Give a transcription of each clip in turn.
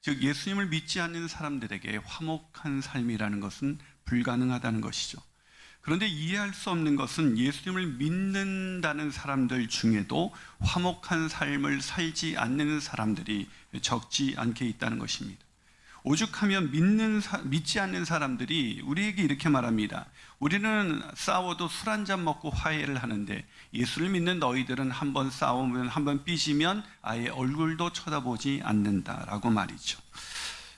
즉 예수님을 믿지 않는 사람들에게 화목한 삶이라는 것은 불가능하다는 것이죠. 그런데 이해할 수 없는 것은 예수님을 믿는다는 사람들 중에도 화목한 삶을 살지 않는 사람들이 적지 않게 있다는 것입니다. 오죽하면 믿지 않는 사람들이 우리에게 이렇게 말합니다. 우리는 싸워도 술 한잔 먹고 화해를 하는데 예수를 믿는 너희들은 한번 싸우면, 한번 삐지면 아예 얼굴도 쳐다보지 않는다라고 말이죠.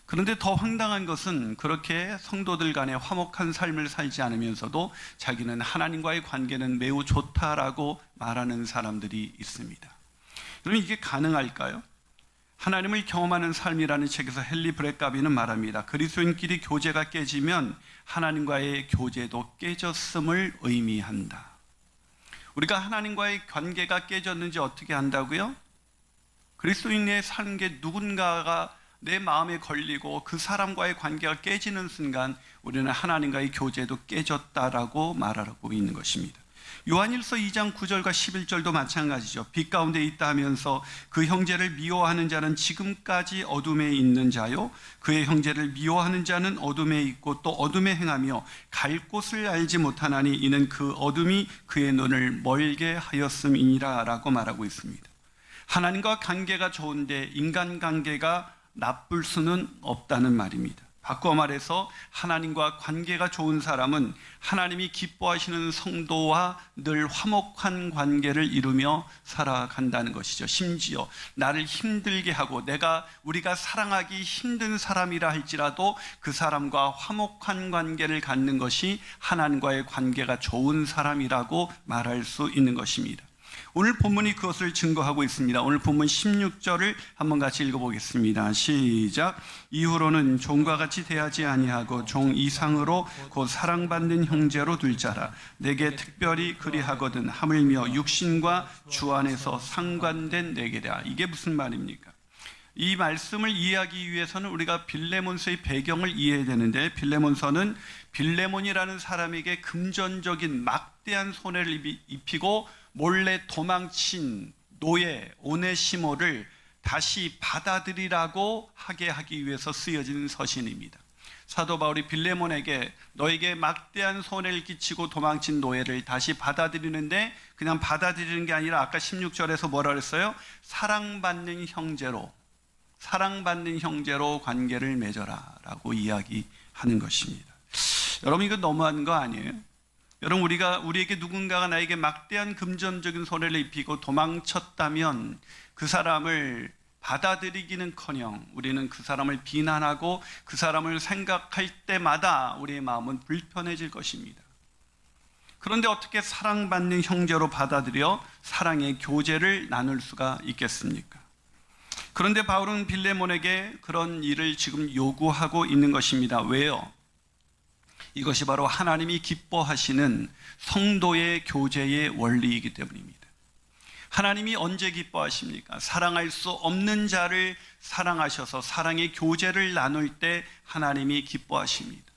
그런데 더 황당한 것은 그렇게 성도들 간에 화목한 삶을 살지 않으면서도 자기는 하나님과의 관계는 매우 좋다라고 말하는 사람들이 있습니다. 그럼 이게 가능할까요? 하나님을 경험하는 삶이라는 책에서 헨리 브레가비는 말합니다. 그리스도인끼리 교제가 깨지면 하나님과의 교제도 깨졌음을 의미한다. 우리가 하나님과의 관계가 깨졌는지 어떻게 안다고요? 그리스도인의 사는 게 누군가가 내 마음에 걸리고 그 사람과의 관계가 깨지는 순간 우리는 하나님과의 교제도 깨졌다라고 말하고 있는 것입니다. 요한일서 2장 9절과 11절도 마찬가지죠. 빛 가운데 있다 하면서 그 형제를 미워하는 자는 지금까지 어둠에 있는 자요, 그의 형제를 미워하는 자는 어둠에 있고 또 어둠에 행하며 갈 곳을 알지 못하나니 이는 그 어둠이 그의 눈을 멀게 하였음이니라 라고 말하고 있습니다. 하나님과 관계가 좋은데 인간 관계가 나쁠 수는 없다는 말입니다. 바꿔 말해서 하나님과 관계가 좋은 사람은 하나님이 기뻐하시는 성도와 늘 화목한 관계를 이루며 살아간다는 것이죠. 심지어 나를 힘들게 하고 우리가 사랑하기 힘든 사람이라 할지라도 그 사람과 화목한 관계를 갖는 것이 하나님과의 관계가 좋은 사람이라고 말할 수 있는 것입니다. 오늘 본문이 그것을 증거하고 있습니다. 오늘 본문 16절을 한번 같이 읽어보겠습니다. 시작. 이후로는 종과 같이 대하지 아니하고 종 이상으로 곧 사랑받는 형제로 둘 자라. 내게 특별히 그리하거든 하물며 육신과 주 안에서 상관된 내게라. 이게 무슨 말입니까? 이 말씀을 이해하기 위해서는 우리가 빌레몬서의 배경을 이해해야 되는데, 빌레몬서는 빌레몬이라는 사람에게 금전적인 막대한 손해를 입히고 몰래 도망친 노예 오네시모를 다시 받아들이라고 하게 하기 위해서 쓰여진 서신입니다. 사도 바울이 빌레몬에게 너에게 막대한 손해를 끼치고 도망친 노예를 다시 받아들이는데, 그냥 받아들이는 게 아니라 아까 16절에서 뭐라 그랬어요? 사랑받는 형제로 관계를 맺어라 라고 이야기하는 것입니다. 여러분, 이거 너무한 거 아니에요? 여러분, 우리에게 누군가가 나에게 막대한 금전적인 손해를 입히고 도망쳤다면 그 사람을 받아들이기는커녕 우리는 그 사람을 비난하고 그 사람을 생각할 때마다 우리의 마음은 불편해질 것입니다. 그런데 어떻게 사랑받는 형제로 받아들여 사랑의 교제를 나눌 수가 있겠습니까? 그런데 바울은 빌레몬에게 그런 일을 지금 요구하고 있는 것입니다. 왜요? 이것이 바로 하나님이 기뻐하시는 성도의 교제의 원리이기 때문입니다. 하나님이 언제 기뻐하십니까? 사랑할 수 없는 자를 사랑하셔서 사랑의 교제를 나눌 때 하나님이 기뻐하십니다.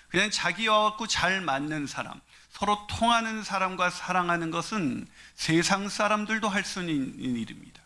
그냥 자기와 갖고 잘 맞는 사람, 서로 통하는 사람과 사랑하는 것은 세상 사람들도 할 수 있는 일입니다.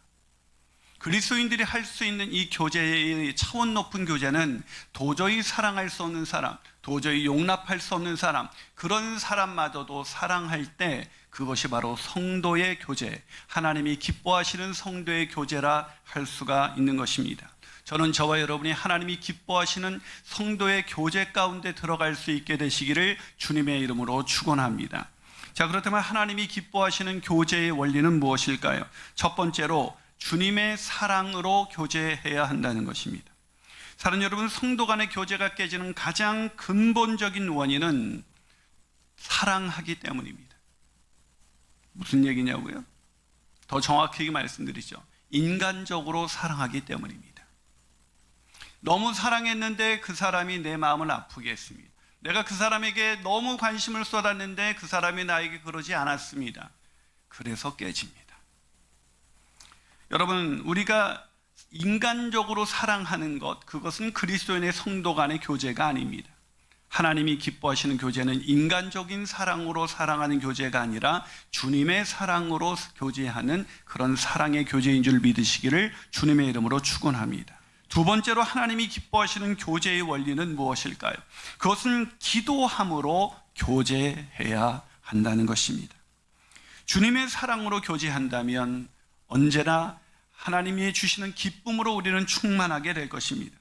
그리스도인들이 할 수 있는 이 교제의 차원 높은 교제는 도저히 사랑할 수 없는 사람, 도저히 용납할 수 없는 사람, 그런 사람마저도 사랑할 때 그것이 바로 성도의 교제, 하나님이 기뻐하시는 성도의 교제라 할 수가 있는 것입니다. 저는 저와 여러분이 하나님이 기뻐하시는 성도의 교제 가운데 들어갈 수 있게 되시기를 주님의 이름으로 축원합니다. 자, 그렇다면 하나님이 기뻐하시는 교제의 원리는 무엇일까요? 첫 번째로 주님의 사랑으로 교제해야 한다는 것입니다. 사랑하는 여러분, 성도 간의 교제가 깨지는 가장 근본적인 원인은 사랑하기 때문입니다. 무슨 얘기냐고요? 더 정확하게 말씀드리죠. 인간적으로 사랑하기 때문입니다. 너무 사랑했는데 그 사람이 내 마음을 아프게 했습니다. 내가 그 사람에게 너무 관심을 쏟았는데 그 사람이 나에게 그러지 않았습니다. 그래서 깨집니다. 여러분, 우리가 인간적으로 사랑하는 것, 그것은 그리스도인의 성도 간의 교제가 아닙니다. 하나님이 기뻐하시는 교제는 인간적인 사랑으로 사랑하는 교제가 아니라 주님의 사랑으로 교제하는 그런 사랑의 교제인 줄 믿으시기를 주님의 이름으로 축원합니다. 두 번째로 하나님이 기뻐하시는 교제의 원리는 무엇일까요? 그것은 기도함으로 교제해야 한다는 것입니다. 주님의 사랑으로 교제한다면 언제나 하나님이 주시는 기쁨으로 우리는 충만하게 될 것입니다.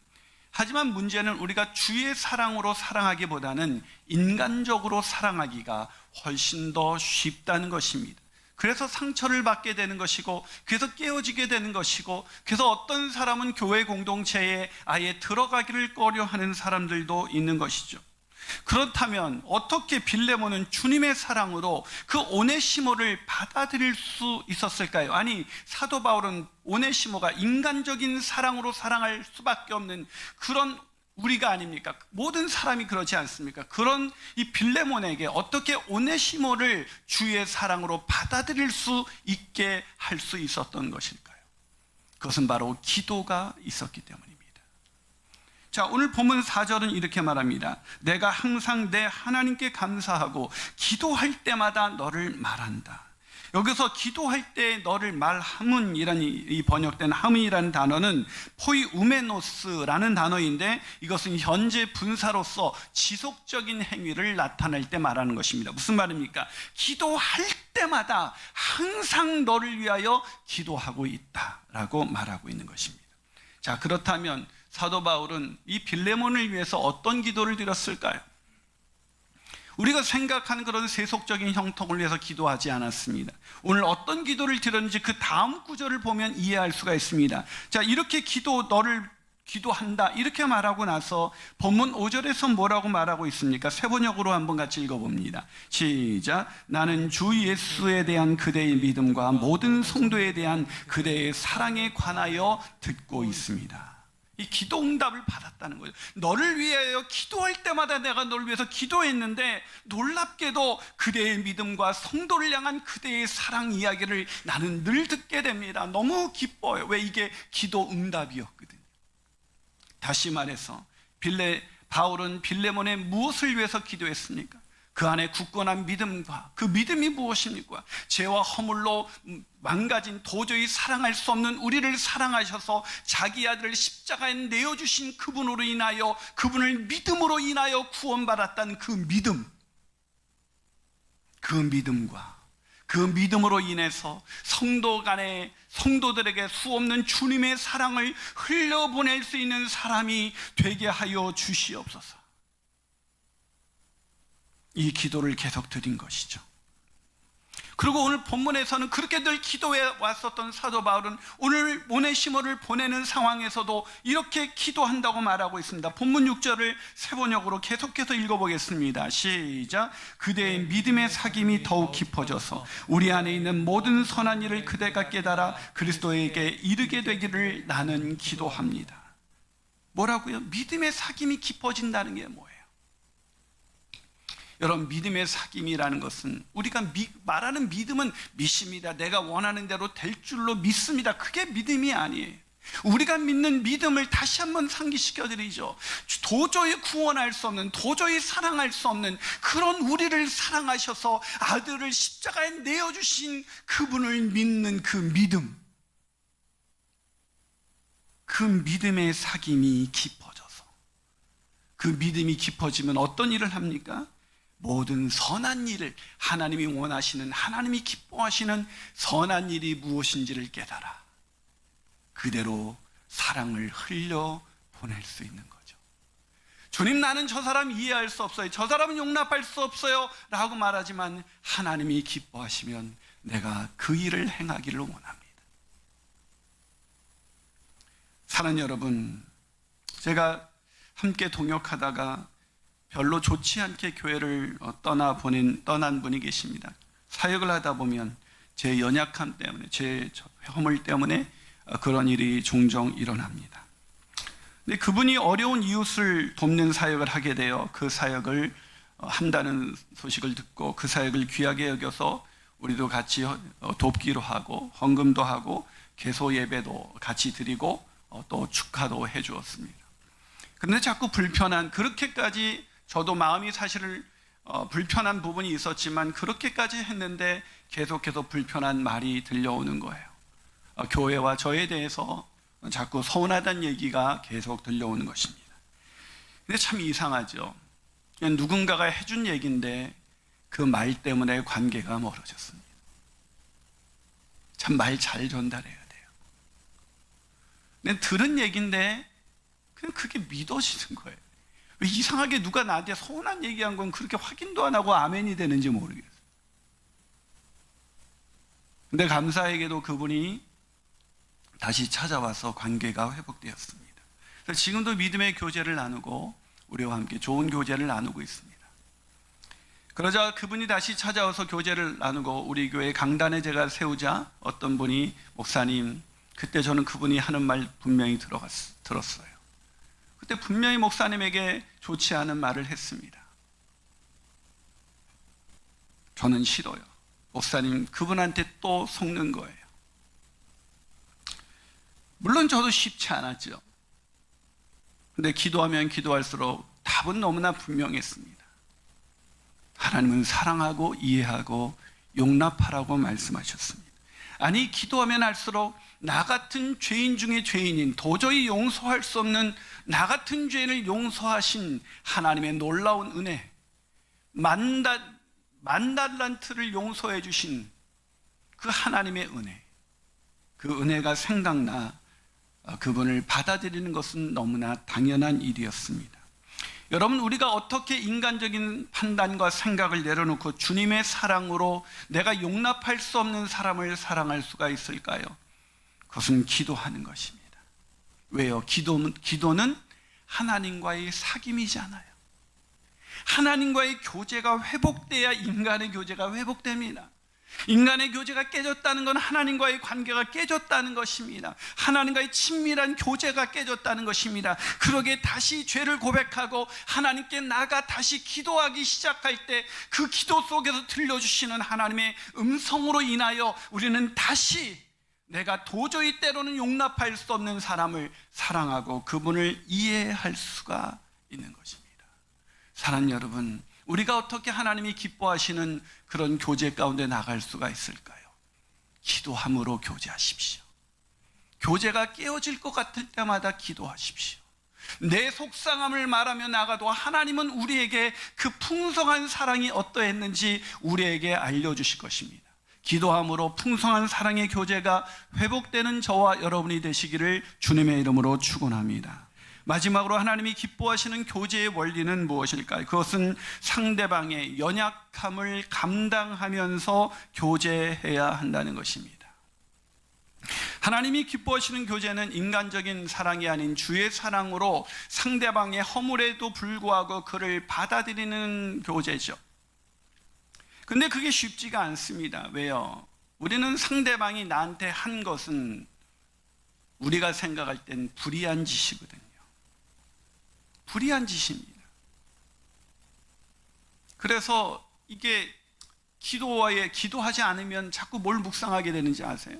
하지만 문제는 우리가 주의 사랑으로 사랑하기보다는 인간적으로 사랑하기가 훨씬 더 쉽다는 것입니다. 그래서 상처를 받게 되는 것이고, 그래서 깨어지게 되는 것이고, 그래서 어떤 사람은 교회 공동체에 아예 들어가기를 꺼려하는 사람들도 있는 것이죠. 그렇다면 어떻게 빌레몬은 주님의 사랑으로 그 오네시모를 받아들일 수 있었을까요? 아니, 사도 바울은 오네시모가 인간적인 사랑으로 사랑할 수밖에 없는 그런 우리가 아닙니까? 모든 사람이 그렇지 않습니까? 그런 이 빌레몬에게 어떻게 오네시모를 주의 사랑으로 받아들일 수 있게 할 수 있었던 것일까요? 그것은 바로 기도가 있었기 때문입니다. 자, 오늘 본문 4절은 이렇게 말합니다. 내가 항상 내 하나님께 감사하고 기도할 때마다 너를 말한다. 여기서 기도할 때 너를 말함은 이 번역된 함이라는 단어는 포이우메노스라는 단어인데, 이것은 현재 분사로서 지속적인 행위를 나타낼 때 말하는 것입니다. 무슨 말입니까? 기도할 때마다 항상 너를 위하여 기도하고 있다라고 말하고 있는 것입니다. 자, 그렇다면 사도 바울은 이 빌레몬을 위해서 어떤 기도를 드렸을까요? 우리가 생각하는 그런 세속적인 형통을 위해서 기도하지 않았습니다. 오늘 어떤 기도를 드렸는지 그 다음 구절을 보면 이해할 수가 있습니다. 자, 이렇게 너를 기도한다 이렇게 말하고 나서 본문 5절에서 뭐라고 말하고 있습니까? 세번역으로 한번 같이 읽어봅니다. 시작. 나는 주 예수에 대한 그대의 믿음과 모든 성도에 대한 그대의 사랑에 관하여 듣고 있습니다. 이 기도 응답을 받았다는 거죠. 너를 위하여 기도할 때마다 내가 너를 위해서 기도했는데, 놀랍게도 그대의 믿음과 성도를 향한 그대의 사랑 이야기를 나는 늘 듣게 됩니다. 너무 기뻐요. 왜? 이게 기도 응답이었거든요. 다시 말해서 바울은 빌레몬의 무엇을 위해서 기도했습니까? 그 안에 굳건한 믿음과 그 믿음이 무엇입니까? 죄와 허물로 망가진 도저히 사랑할 수 없는 우리를 사랑하셔서 자기 아들을 십자가에 내어주신 그분으로 인하여, 그분을 믿음으로 인하여 구원받았다는 그 믿음, 그 믿음과 그 믿음으로 인해서 성도들에게 수없는 주님의 사랑을 흘려보낼 수 있는 사람이 되게 하여 주시옵소서. 이 기도를 계속 드린 것이죠. 그리고 오늘 본문에서는 그렇게 늘 기도해 왔었던 사도 바울은 오늘 오네시모를 보내는 상황에서도 이렇게 기도한다고 말하고 있습니다. 본문 6절을 세번역으로 계속해서 읽어보겠습니다. 시작. 그대의 믿음의 사귐이 더욱 깊어져서 우리 안에 있는 모든 선한 일을 그대가 깨달아 그리스도에게 이르게 되기를 나는 기도합니다. 뭐라고요? 믿음의 사귐이 깊어진다는 게 뭐예요? 여러분, 믿음의 사귐이라는 것은 우리가 말하는 믿음은 믿습니다. 내가 원하는 대로 될 줄로 믿습니다. 그게 믿음이 아니에요. 우리가 믿는 믿음을 다시 한번 상기시켜 드리죠. 도저히 구원할 수 없는, 도저히 사랑할 수 없는 그런 우리를 사랑하셔서 아들을 십자가에 내어주신 그분을 믿는 그 믿음, 그 믿음의 사귐이 깊어져서, 그 믿음이 깊어지면 어떤 일을 합니까? 모든 선한 일을, 하나님이 원하시는, 하나님이 기뻐하시는 선한 일이 무엇인지를 깨달아 그대로 사랑을 흘려 보낼 수 있는 거죠. 주님, 나는 저 사람 이해할 수 없어요, 저 사람은 용납할 수 없어요 라고 말하지만 하나님이 기뻐하시면 내가 그 일을 행하기를 원합니다. 사랑하는 여러분, 제가 함께 동역하다가 별로 좋지 않게 교회를 떠난 분이 계십니다. 사역을 하다 보면 제 연약함 때문에, 제 허물 때문에 그런 일이 종종 일어납니다. 근데 그분이 어려운 이웃을 돕는 사역을 하게 되어 그 사역을 한다는 소식을 듣고 그 사역을 귀하게 여겨서 우리도 같이 돕기로 하고 헌금도 하고 개소 예배도 같이 드리고 또 축하도 해 주었습니다. 그런데 자꾸 그렇게까지 저도 마음이 사실 불편한 부분이 있었지만 그렇게까지 했는데 계속해서 불편한 말이 들려오는 거예요. 교회와 저에 대해서 자꾸 서운하다는 얘기가 계속 들려오는 것입니다. 근데 참 이상하죠. 그냥 누군가가 해준 얘기인데 그 말 때문에 관계가 멀어졌습니다. 참 말 잘 전달해야 돼요. 근데 들은 얘기인데 그냥 그게 믿어지는 거예요. 왜 이상하게 누가 나한테 서운한 얘기한 건 그렇게 확인도 안 하고 아멘이 되는지 모르겠어요. 근데 감사하게도 그분이 다시 찾아와서 관계가 회복되었습니다. 그래서 지금도 믿음의 교제를 나누고 우리와 함께 좋은 교제를 나누고 있습니다. 그러자 그분이 다시 찾아와서 교제를 나누고 우리 교회 강단에 제가 세우자 어떤 분이 목사님, 그때 저는 그분이 하는 말 분명히 들었어요. 그때 분명히 목사님에게 좋지 않은 말을 했습니다. 저는 싫어요. 목사님 그분한테 또 속는 거예요. 물론 저도 쉽지 않았죠. 근데 기도하면 기도할수록 답은 너무나 분명했습니다. 하나님은 사랑하고 이해하고 용납하라고 말씀하셨습니다. 아니, 기도하면 할수록 나 같은 죄인 중에 죄인인, 도저히 용서할 수 없는 나 같은 죄인을 용서하신 하나님의 놀라운 은혜, 만 달란트를 용서해 주신 그 하나님의 은혜, 그 은혜가 생각나 그분을 받아들이는 것은 너무나 당연한 일이었습니다. 여러분, 우리가 어떻게 인간적인 판단과 생각을 내려놓고 주님의 사랑으로 내가 용납할 수 없는 사람을 사랑할 수가 있을까요? 그것은 기도하는 것입니다. 왜요? 기도는 하나님과의 사귐이잖아요. 하나님과의 교제가 회복돼야 인간의 교제가 회복됩니다. 인간의 교제가 깨졌다는 건 하나님과의 관계가 깨졌다는 것입니다. 하나님과의 친밀한 교제가 깨졌다는 것입니다. 그러기에 다시 죄를 고백하고 하나님께 나가 다시 기도하기 시작할 때 그 기도 속에서 들려주시는 하나님의 음성으로 인하여 우리는 다시 내가 도저히 때로는 용납할 수 없는 사람을 사랑하고 그분을 이해할 수가 있는 것입니다. 사랑하는 여러분, 우리가 어떻게 하나님이 기뻐하시는 그런 교제 가운데 나갈 수가 있을까요? 기도함으로 교제하십시오. 교제가 깨어질 것 같을 때마다 기도하십시오. 내 속상함을 말하며 나가도 하나님은 우리에게 그 풍성한 사랑이 어떠했는지 우리에게 알려주실 것입니다. 기도함으로 풍성한 사랑의 교제가 회복되는 저와 여러분이 되시기를 주님의 이름으로 축원합니다. 마지막으로 하나님이 기뻐하시는 교제의 원리는 무엇일까요? 그것은 상대방의 연약함을 감당하면서 교제해야 한다는 것입니다. 하나님이 기뻐하시는 교제는 인간적인 사랑이 아닌 주의 사랑으로 상대방의 허물에도 불구하고 그를 받아들이는 교제죠. 근데 그게 쉽지가 않습니다. 왜요? 우리는 상대방이 나한테 한 것은 우리가 생각할 땐 불의한 짓이거든요. 불의한 짓입니다. 그래서 이게 기도하지 않으면 자꾸 뭘 묵상하게 되는지 아세요?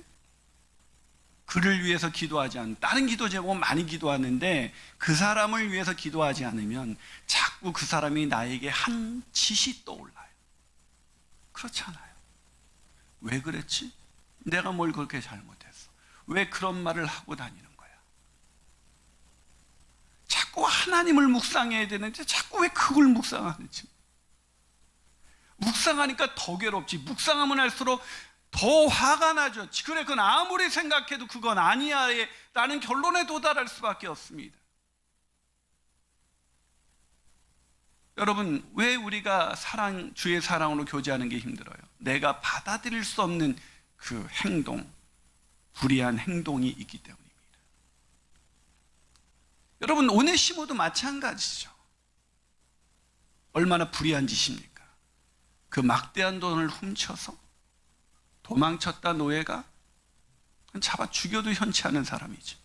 그를 위해서 기도하지 않으면, 다른 기도 제목은 많이 기도하는데 그 사람을 위해서 기도하지 않으면 자꾸 그 사람이 나에게 한 짓이 떠올라요. 그렇잖아요. 왜 그랬지? 내가 뭘 그렇게 잘못했어? 왜 그런 말을 하고 다니는 거야? 자꾸 하나님을 묵상해야 되는데 자꾸 왜 그걸 묵상하는지. 묵상하니까 더 괴롭지. 묵상하면 할수록 더 화가 나죠. 그래, 그건 아무리 생각해도 그건 아니야 라는 결론에 도달할 수밖에 없습니다. 여러분, 왜 우리가 주의 사랑으로 교제하는 게 힘들어요? 내가 받아들일 수 없는 그 행동, 불의한 행동이 있기 때문입니다. 여러분, 오네시모도 마찬가지죠. 얼마나 불의한 짓입니까? 그 막대한 돈을 훔쳐서 도망쳤다 노예가 잡아 죽여도 현치 않은 사람이죠.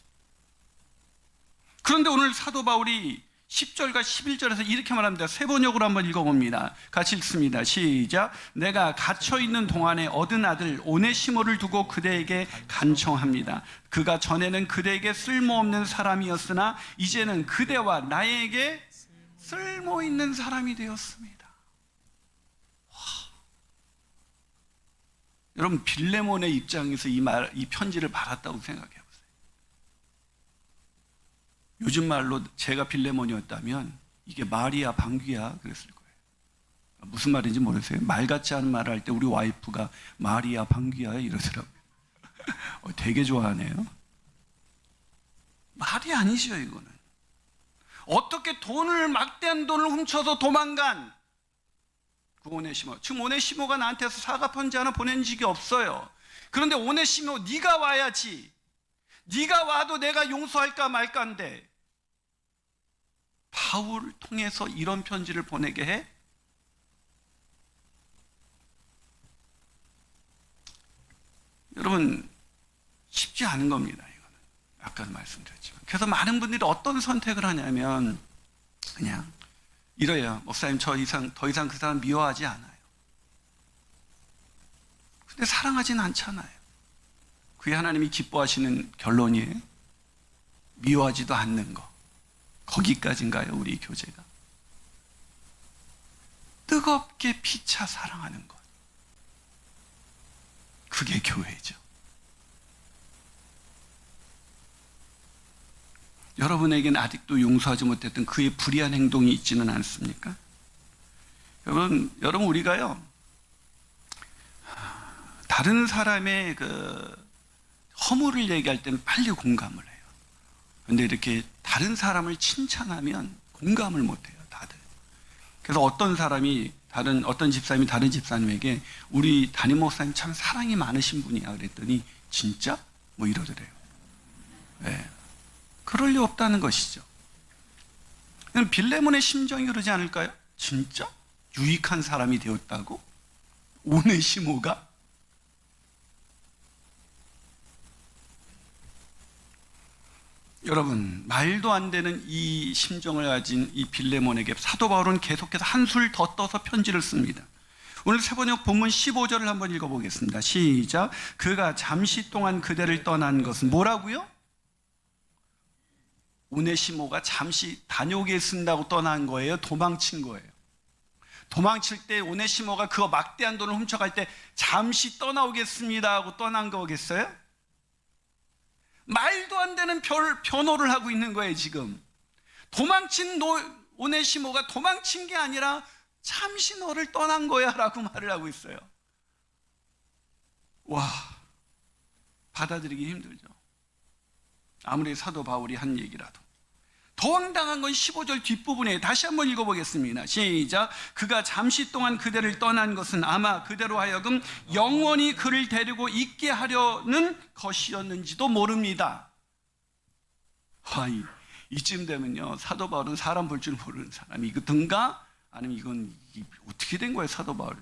그런데 오늘 사도 바울이 10절과 11절에서 이렇게 말합니다. 세 번역으로 한번 읽어봅니다. 같이 읽습니다. 시작. 내가 갇혀있는 동안에 얻은 아들 오네시모를 두고 그대에게 간청합니다. 그가 전에는 그대에게 쓸모없는 사람이었으나 이제는 그대와 나에게 쓸모있는 사람이 되었습니다. 여러분, 빌레몬의 입장에서 이 편지를 받았다고 생각해 보세요. 요즘 말로 제가 빌레몬이었다면 이게 말이야 방귀야 그랬을 거예요. 무슨 말인지 모르세요? 말 같지 않은 말을 할 때 우리 와이프가 말이야 방귀야 이러더라고요. 되게 좋아하네요. 말이 아니죠 이거는. 어떻게 막대한 돈을 훔쳐서 도망간 그 오네시모. 지금 오네시모가 나한테서 사과 편지 하나 보낸 적이 없어요. 그런데 오네시모 네가 와야지. 네가 와도 내가 용서할까 말까인데 바울을 통해서 이런 편지를 보내게 해? 여러분 쉽지 않은 겁니다. 이거는 아까 말씀드렸지만. 그래서 많은 분들이 어떤 선택을 하냐면 그냥 이래요. 목사님 더 이상 그 사람 미워하지 않아요. 근데 사랑하진 않잖아요. 그게 하나님이 기뻐하시는 결론이에요. 미워하지도 않는 거. 거기까지인가요? 우리 교제가. 뜨겁게 피차 사랑하는 것. 그게 교회죠. 여러분에게는 아직도 용서하지 못했던 그의 불의한 행동이 있지는 않습니까? 여러분 우리가요 다른 사람의 그 허물을 얘기할 때는 빨리 공감을 해요. 그런데 이렇게 다른 사람을 칭찬하면 공감을 못해요, 다들. 그래서 어떤 집사님이 다른 집사님에게 우리 담임 목사님 참 사랑이 많으신 분이야 그랬더니 진짜? 뭐 이러더래요. 네. 그럴 리 없다는 것이죠. 빌레몬의 심정이 그러지 않을까요? 진짜? 유익한 사람이 되었다고? 오네시모가? 여러분, 말도 안 되는 이 심정을 가진 이 빌레몬에게 사도 바울은 계속해서 한술 더 떠서 편지를 씁니다. 오늘 세번역 본문 15절을 한번 읽어보겠습니다. 시작. 그가 잠시 동안 그대를 떠난 것은 뭐라고요? 오네시모가 잠시 다녀오겠습니다고 떠난 거예요? 도망친 거예요? 도망칠 때 오네시모가 그 막대한 돈을 훔쳐갈 때 잠시 떠나오겠습니다 하고 떠난 거겠어요? 말도 안 되는 변호를 하고 있는 거예요 지금. 도망친 오네시모가 도망친 게 아니라 잠시 너를 떠난 거야 라고 말을 하고 있어요. 와, 받아들이기 힘들죠. 아무리 사도 바울이 한 얘기라도. 더 황당한 건 15절 뒷부분에 다시 한번 읽어보겠습니다. 시작. 그가 잠시 동안 그대를 떠난 것은 아마 그대로 하여금 영원히 그를 데리고 있게 하려는 것이었는지도 모릅니다. 이쯤 되면요 사도 바울은 사람 볼 줄 모르는 사람이든가 아니면 이건 어떻게 된 거예요 사도 바울이.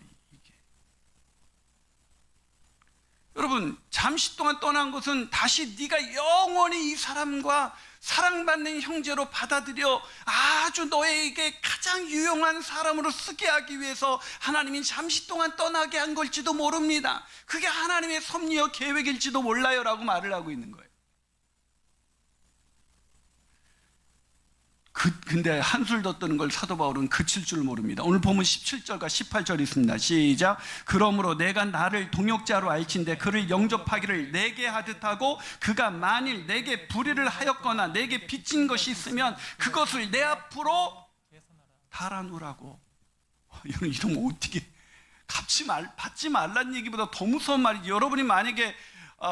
여러분 잠시 동안 떠난 것은 다시 네가 영원히 이 사람과 사랑받는 형제로 받아들여 아주 너에게 가장 유용한 사람으로 쓰게 하기 위해서 하나님이 잠시 동안 떠나게 한 걸지도 모릅니다. 그게 하나님의 섭리와 계획일지도 몰라요 라고 말을 하고 있는 거예요. 근데 한술 더 뜨는 걸 사도 바울은 그칠 줄 모릅니다. 오늘 보면 17절과 18절 있습니다. 시작. 그러므로 내가 나를 동역자로 알친대 그를 영접하기를 내게 하듯 하고 그가 만일 내게 불의를 하였거나 내게 빚진 것이 있으면 그것을 내 앞으로 달아놓으라고. 이러면 어떻게 받지 말란 얘기보다 더 무서운 말이지. 여러분이 만약에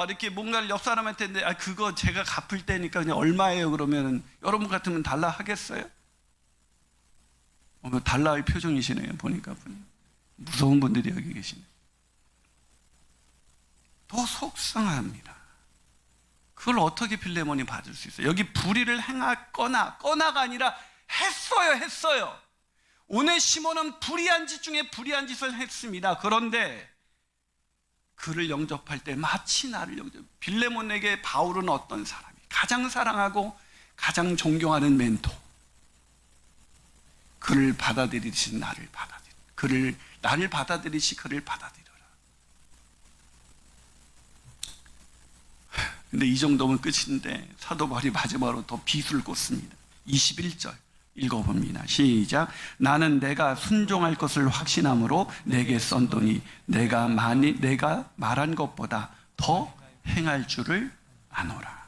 이렇게 뭔가를 옆 사람한테 그거 제가 갚을 때니까 그냥 얼마예요 그러면 여러분 같으면 달라 하겠어요? 달라의 표정이시네요. 보니까 무서운 분들이 여기 계시네. 더 속상합니다. 그걸 어떻게 빌레몬이 받을 수 있어요? 여기 불의를 꺼나가 아니라 했어요. 오네시모는 불의한 짓 중에 불의한 짓을 했습니다. 그런데 그를 영접할 때 마치 나를 빌레몬에게 바울은 어떤 사람이 가장 사랑하고 가장 존경하는 멘토. 그를 받아들이듯이 나를 받아들이시 그를 받아들여라. 근데 이 정도면 끝인데 사도 바울이 마지막으로 더 비수를 꽂습니다. 21절 읽어봅니다. 시작. 나는 내가 순종할 것을 확신함으로 내게 썬더니 내가 말한 것보다 더 행할 줄을 아노라.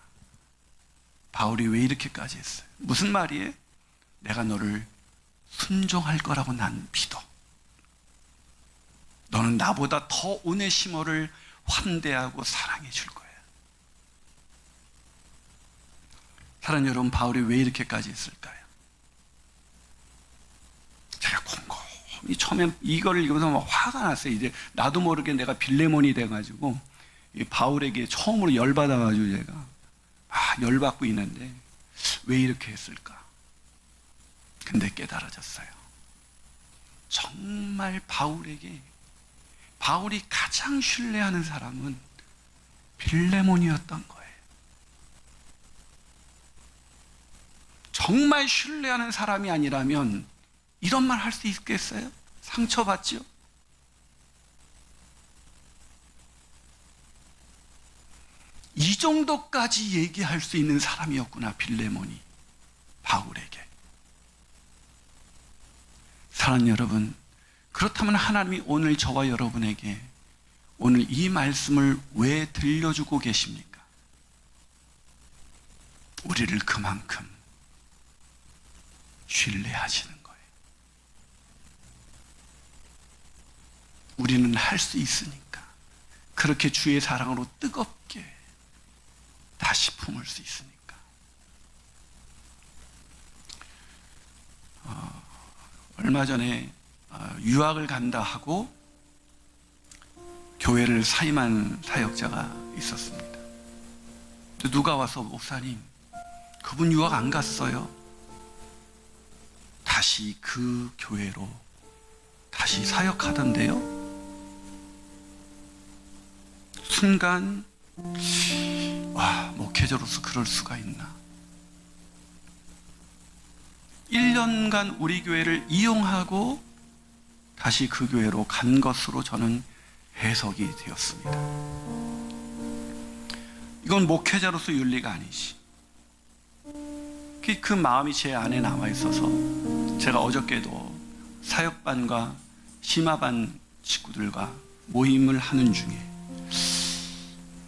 바울이 왜 이렇게까지 했어요? 무슨 말이에요? 내가 너를 순종할 거라고 난 믿어. 너는 나보다 더 오네시모를 환대하고 사랑해 줄 거야. 사랑하는 여러분, 바울이 왜 이렇게까지 했을까요? 제가 곰곰이 처음에 이거를 읽으면서 막 화가 났어요. 이제 나도 모르게 내가 빌레몬이 돼가지고 이 바울에게 처음으로 열받아가지고 제가 막 열받고 있는데 왜 이렇게 했을까? 근데 깨달아졌어요. 정말 바울이 가장 신뢰하는 사람은 빌레몬이었던 거예요. 정말 신뢰하는 사람이 아니라면 이런 말 할 수 있겠어요? 상처받죠? 이 정도까지 얘기할 수 있는 사람이었구나, 빌레몬이 바울에게. 사랑하는 여러분, 그렇다면 하나님이 오늘 저와 여러분에게 오늘 이 말씀을 왜 들려주고 계십니까? 우리를 그만큼 신뢰하시는 거예요. 우리는 할 수 있으니까, 그렇게 주의 사랑으로 뜨겁게 다시 품을 수 있으니까. 얼마 전에 유학을 간다 하고 교회를 사임한 사역자가 있었습니다. 누가 와서 목사님, 그분 유학 안 갔어요. 다시 그 교회로 다시 사역하던데요. 순간 와, 목회자로서 그럴 수가 있나. 1년간 우리 교회를 이용하고 다시 그 교회로 간 것으로 저는 해석이 되었습니다. 이건 목회자로서 윤리가 아니지. 그 마음이 제 안에 남아있어서 제가 어저께도 사역반과 심화반 식구들과 모임을 하는 중에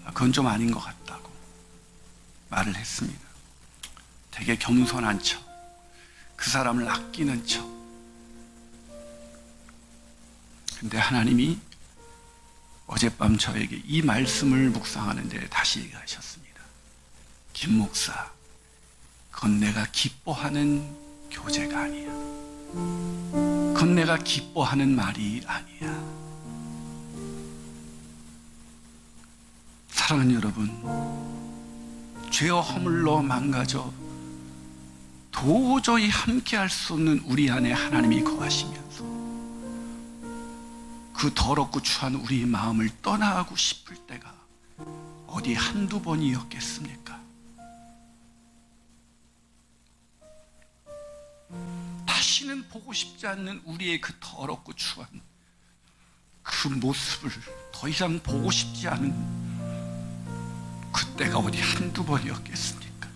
그건 좀 아닌 것 같다고 말을 했습니다. 되게 겸손한 척, 그 사람을 아끼는 척. 근데 하나님이 어젯밤 저에게 이 말씀을 묵상하는데 다시 얘기하셨습니다. 김 목사, 그건 내가 기뻐하는 교제가 아니야. 그건 내가 기뻐하는 말이 아니야. 사랑하는 여러분, 죄와 허물로 망가져 도저히 함께할 수 없는 우리 안에 하나님이 거하시면서 그 더럽고 추한 우리 마음을 떠나가고 싶을 때가 어디 한두 번이었겠습니까? 다시는 보고 싶지 않는 우리의 그 더럽고 추한 그 모습을 더 이상 보고 싶지 않은 그때가 어디 한두 번이었겠습니까?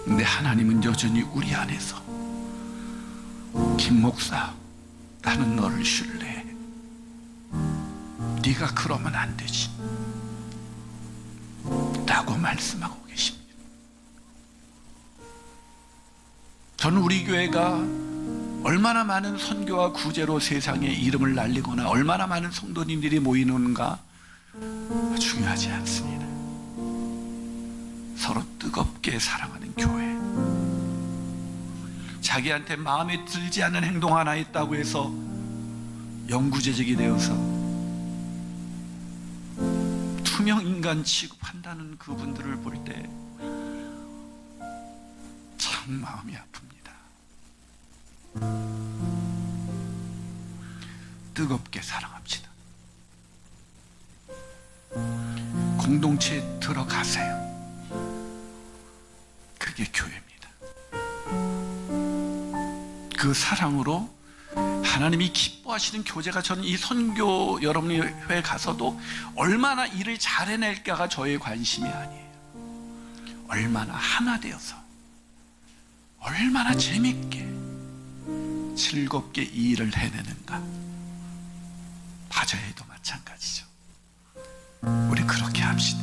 근데 하나님은 여전히 우리 안에서 김 목사, 나는 너를 신뢰해. 네가 그러면 안 되지 라고 말씀하고 계십니다. 저는 우리 교회가 얼마나 많은 선교와 구제로 세상에 이름을 날리거나 얼마나 많은 성도님들이 모이는가 중요하지 않습니다. 서로 뜨겁게 사랑하는 교회. 자기한테 마음에 들지 않는 행동 하나 있다고 해서 영구제적이 되어서 투명 인간 취급한다는 그분들을 볼 때 참 마음이 아픕니다. 뜨겁게 사랑합시다. 공동체에 들어가세요. 그게 교회입니다. 그 사랑으로 하나님이 기뻐하시는 교제가, 저는 이 선교 여러분의 회에 가서도 얼마나 일을 잘 해낼까가 저의 관심이 아니에요. 얼마나 하나 되어서 얼마나 재밌게 즐겁게 이 일을 해내는가. 바자회도 마찬가지죠. 우리 그렇게 합시다.